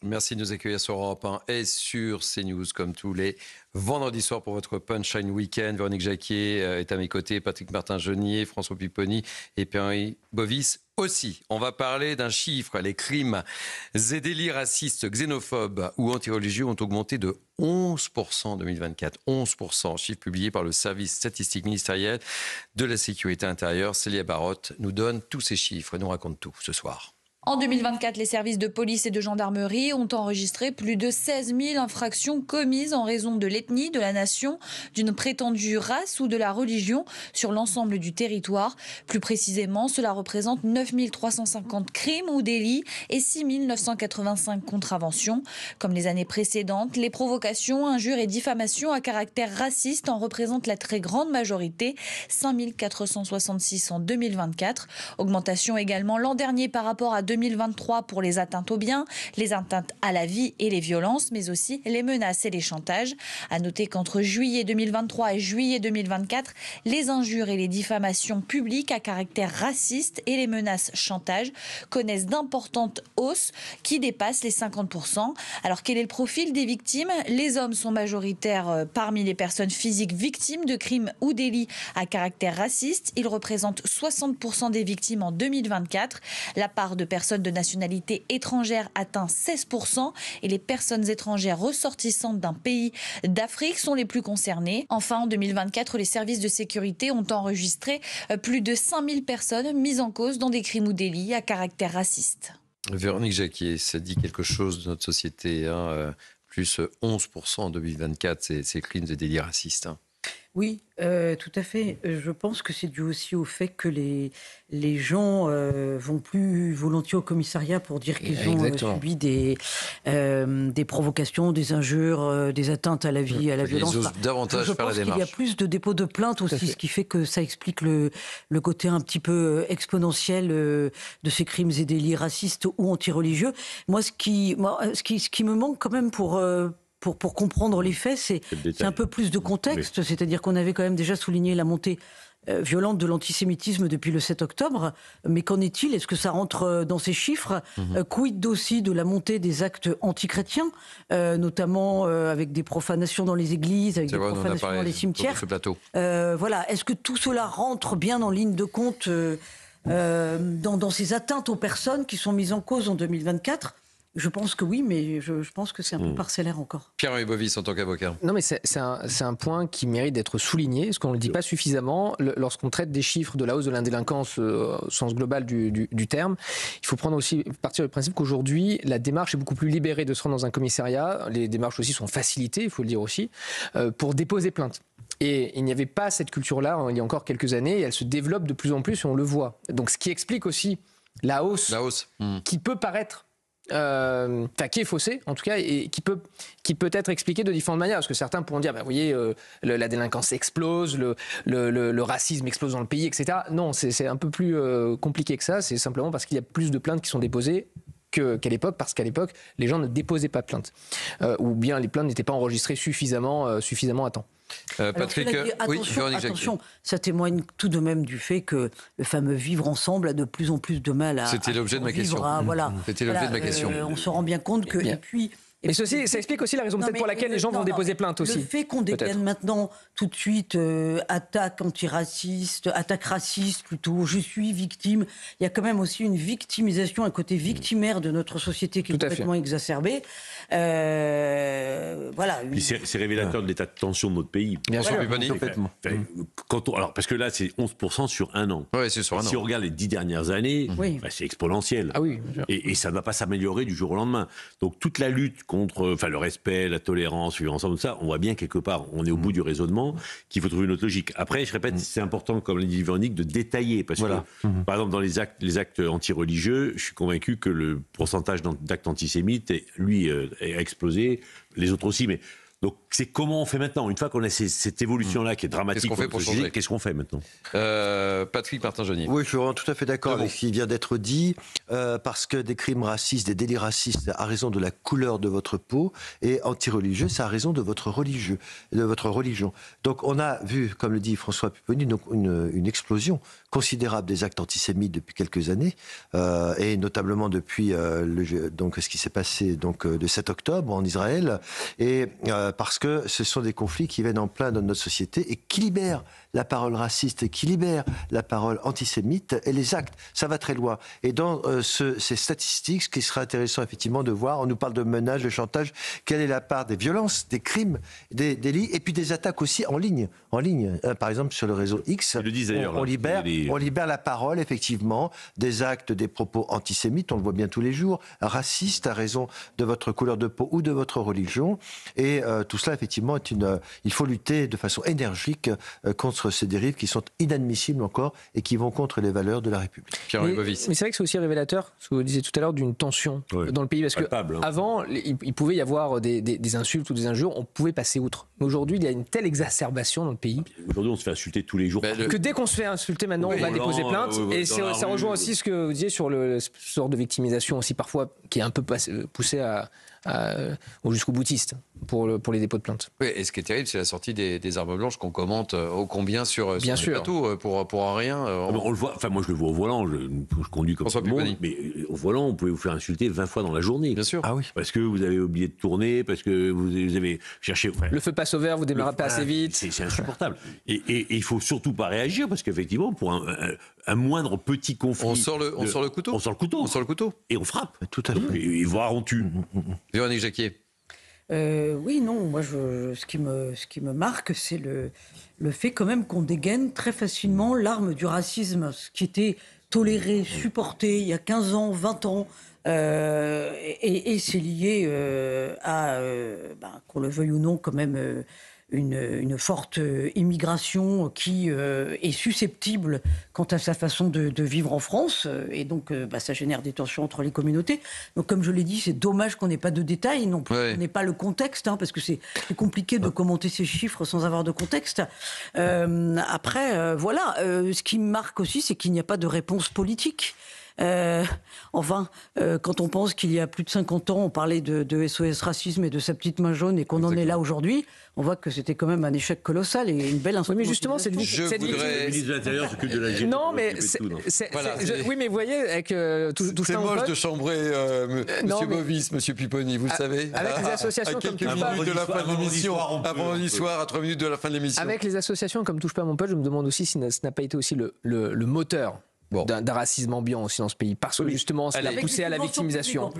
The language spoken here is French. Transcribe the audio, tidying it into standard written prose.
Merci de nous accueillir sur Europe 1 et sur CNews comme tous les vendredis soirs pour votre Punchline Week-end. Véronique Jacquier est à mes côtés, Patrick Martin-Genier, François Pupponi et Pierre-Henri Bovis aussi. On va parler d'un chiffre. Les crimes et délits racistes, xénophobes ou antireligieux ont augmenté de 11% en 2024. 11%, chiffre publié par le service statistique ministériel de la sécurité intérieure. Célia Barotte nous donne tous ces chiffres et nous raconte tout ce soir. En 2024, les services de police et de gendarmerie ont enregistré plus de 16 000 infractions commises en raison de l'ethnie, de la nation, d'une prétendue race ou de la religion sur l'ensemble du territoire. Plus précisément, cela représente 9 350 crimes ou délits et 6 985 contraventions. Comme les années précédentes, les provocations, injures et diffamations à caractère raciste en représentent la très grande majorité, 5 466 en 2024. Augmentation également l'an dernier par rapport à 2023 pour les atteintes aux biens, les atteintes à la vie et les violences, mais aussi les menaces et les chantages. À noter qu'entre juillet 2023 et juillet 2024, les injures et les diffamations publiques à caractère raciste et les menaces chantage connaissent d'importantes hausses qui dépassent les 50%. Alors quel est le profil des victimes ? Les hommes sont majoritaires parmi les personnes physiques victimes de crimes ou délits à caractère raciste. Ils représentent 60% des victimes en 2024. La part de personnes de nationalité étrangère atteint 16% et les personnes étrangères ressortissantes d'un pays d'Afrique sont les plus concernées. Enfin, en 2024, les services de sécurité ont enregistré plus de 5000 personnes mises en cause dans des crimes ou délits à caractère raciste. Véronique Jacquier, ça dit quelque chose de notre société, hein, plus 11% en 2024, ces crimes et délits racistes. Hein. Oui, tout à fait. Je pense que c'est dû aussi au fait que les gens vont plus volontiers au commissariat pour dire qu'ils ont subi des provocations, des injures, des atteintes à la vie, à la violence. Ils osent davantage je faire la pense qu'il démarche. y a plus de dépôts de plaintes aussi, ce qui fait que ça explique le côté un petit peu exponentiel de ces crimes et délits racistes ou antireligieux. Moi, ce qui me manque quand même pour comprendre les faits, c'est un peu plus de contexte. Oui. C'est-à-dire qu'on avait quand même déjà souligné la montée violente de l'antisémitisme depuis le 7 octobre. Mais qu'en est-il ? Est-ce que ça rentre dans ces chiffres ? Quid aussi de la montée des actes antichrétiens, notamment avec des profanations dans les églises, avec des profanations dans les cimetières. Sur ce plateau. Voilà. Est-ce que tout cela rentre bien en ligne de compte dans ces atteintes aux personnes qui sont mises en cause en 2024 ? Je pense que oui, mais je pense que c'est un peu parcellaire encore. Pierre-Henri Bovis en tant qu'avocat. Non, mais c'est un point qui mérite d'être souligné, parce qu'on ne le dit pas suffisamment. Lorsqu'on traite des chiffres de la hausse de l'indélinquance au sens global du terme, il faut prendre aussi partir du principe qu'aujourd'hui, la démarche est beaucoup plus libérée de se rendre dans un commissariat. Les démarches aussi sont facilitées, il faut le dire aussi, pour déposer plainte. Et il n'y avait pas cette culture-là il y a encore quelques années, et elle se développe de plus en plus, et on le voit. Donc ce qui explique aussi la hausse. Qui peut paraître qui est faussé en tout cas, et qui peut être expliqué de différentes manières, parce que certains pourront dire vous voyez la délinquance explose, le racisme explose dans le pays, etc. Non, c'est un peu plus compliqué que ça. C'est simplement parce qu'il y a plus de plaintes qui sont déposées qu'à l'époque, parce qu'à l'époque les gens ne déposaient pas de plaintes, ou bien les plaintes n'étaient pas enregistrées suffisamment à temps. Patrick, attention, ça témoigne tout de même du fait que le fameux vivre ensemble a de plus en plus de mal à. C'était l'objet de ma question. C'était l'objet de ma question. On se rend bien compte que. Mais ça explique aussi la raison peut-être pour laquelle les gens vont déposer plainte aussi. Le fait qu'on détienne maintenant tout de suite attaque antiraciste, attaque raciste plutôt, je suis victime, il y a quand même aussi une victimisation, un côté victimaire de notre société qui est complètement exacerbé. Voilà. Puis c'est révélateur de l'état de tension de notre pays. Bien sûr, complètement. Alors, parce que là, c'est 11% sur un an. Ouais, c'est sur un an. Si on regarde les 10 dernières années, c'est exponentiel. Ah oui, et ça ne va pas s'améliorer du jour au lendemain. Donc toute la lutte contre le respect, la tolérance, vivre ensemble, tout ça, on voit bien quelque part, on est au bout du raisonnement, qu'il faut trouver une autre logique. Après, je répète, c'est important, comme l'a dit Véronique, de détailler, parce que, par exemple, dans les actes antireligieux, je suis convaincu que le pourcentage d'actes antisémites, lui, a explosé, les autres aussi, mais Donc c'est comment on fait maintenant. Une fois qu'on a cette évolution-là qui est dramatique, Qu'est-ce qu'on fait pour changer ? qu'est-ce qu'on fait maintenant ? Patrick Martin-Genier. Oui, je suis vraiment tout à fait d'accord avec ce qui vient d'être dit, parce que des crimes racistes, des délits racistes, à raison de la couleur de votre peau, et anti-religieux, c'est à raison de votre religion. Donc on a vu, comme le dit François Pupponi, donc une explosion considérable des actes antisémites depuis quelques années, et notamment depuis donc ce qui s'est passé donc le 7 octobre en Israël, et parce que ce sont des conflits qui viennent en plein dans notre société et qui libèrent la parole raciste et qui libèrent la parole antisémite et les actes. Ça va très loin. Et dans ces statistiques, ce qui sera intéressant effectivement de voir, on nous parle de menaces, de chantage, quelle est la part des violences, des crimes, des délits, et puis des attaques aussi en ligne. Par exemple, sur le réseau X, Ils le disent d'ailleurs, on libère la parole, effectivement, des actes, des propos antisémites, on le voit bien tous les jours, racistes à raison de votre couleur de peau ou de votre religion. Et tout cela, effectivement, il faut lutter de façon énergique contre ces dérives qui sont inadmissibles encore et qui vont contre les valeurs de la République. Pierre-Henri Bovis. Mais c'est vrai que c'est aussi révélateur, ce que vous disiez tout à l'heure, d'une tension dans le pays. Parce que avant, il pouvait y avoir des insultes ou des injures, on pouvait passer outre. Mais aujourd'hui, il y a une telle exacerbation dans le pays. Aujourd'hui, on se fait insulter tous les jours. Que dès qu'on se fait insulter maintenant, on va déposer plainte. Et ça rejoint aussi ce que vous disiez sur le sort de victimisation aussi parfois, qui est un peu poussé jusqu'au boutiste pour les dépôts de plainte. Oui, et ce qui est terrible, c'est la sortie des armes blanches qu'on commente ô combien sur les plateaux pour rien. On le voit, enfin moi je le vois au volant, je conduis comme tout le monde, mais au volant on pouvait vous faire insulter 20 fois dans la journée. Bien sûr. Ah oui. Parce que vous avez oublié de tourner, parce que vous avez cherché... Le feu passe au vert, vous démarrez pas assez vite. C'est insupportable. Et il faut surtout pas réagir, parce qu'effectivement, pour un moindre petit conflit... On sort le couteau. On sort le couteau. Et on frappe. Tout à fait. Et voire on tue. Véronique Jacquier. Oui, non, moi, ce qui me marque, c'est le fait quand même qu'on dégaine très facilement l'arme du racisme, ce qui était toléré, supporté il y a 15 ans, 20 ans, et c'est lié à, qu'on le veuille ou non, quand même... Une forte immigration qui est susceptible quant à sa façon de vivre en France. Et donc, ça génère des tensions entre les communautés. Donc, comme je l'ai dit, c'est dommage qu'on n'ait pas de détails non plus. On n'ait pas le contexte, parce que c'est compliqué de commenter ces chiffres sans avoir de contexte. Après, voilà. Ce qui me marque aussi, c'est qu'il n'y a pas de réponse politique. Quand on pense qu'il y a plus de 50 ans, on parlait de SOS Racisme et de sa petite main jaune et qu'on en est là aujourd'hui, on voit que c'était quand même un échec colossal et une belle instrumentation. Oui, mais justement, cette Le ministre de l'Intérieur s'occupe de la gestion. Non, mais oui, mais vous voyez, avec tout c'est moche de chambrer Monsieur Bovis, Monsieur Pupponi, vous le savez. Avec les associations à quelques minutes de la fin de l'émission, vendredi soir, à 3 minutes de la fin de l'émission. Avec les associations comme Touche pas à mon pote, je me demande aussi si ce n'a pas été aussi le moteur d'un racisme ambiant aussi dans ce pays, parce que justement ça a poussé à la victimisation.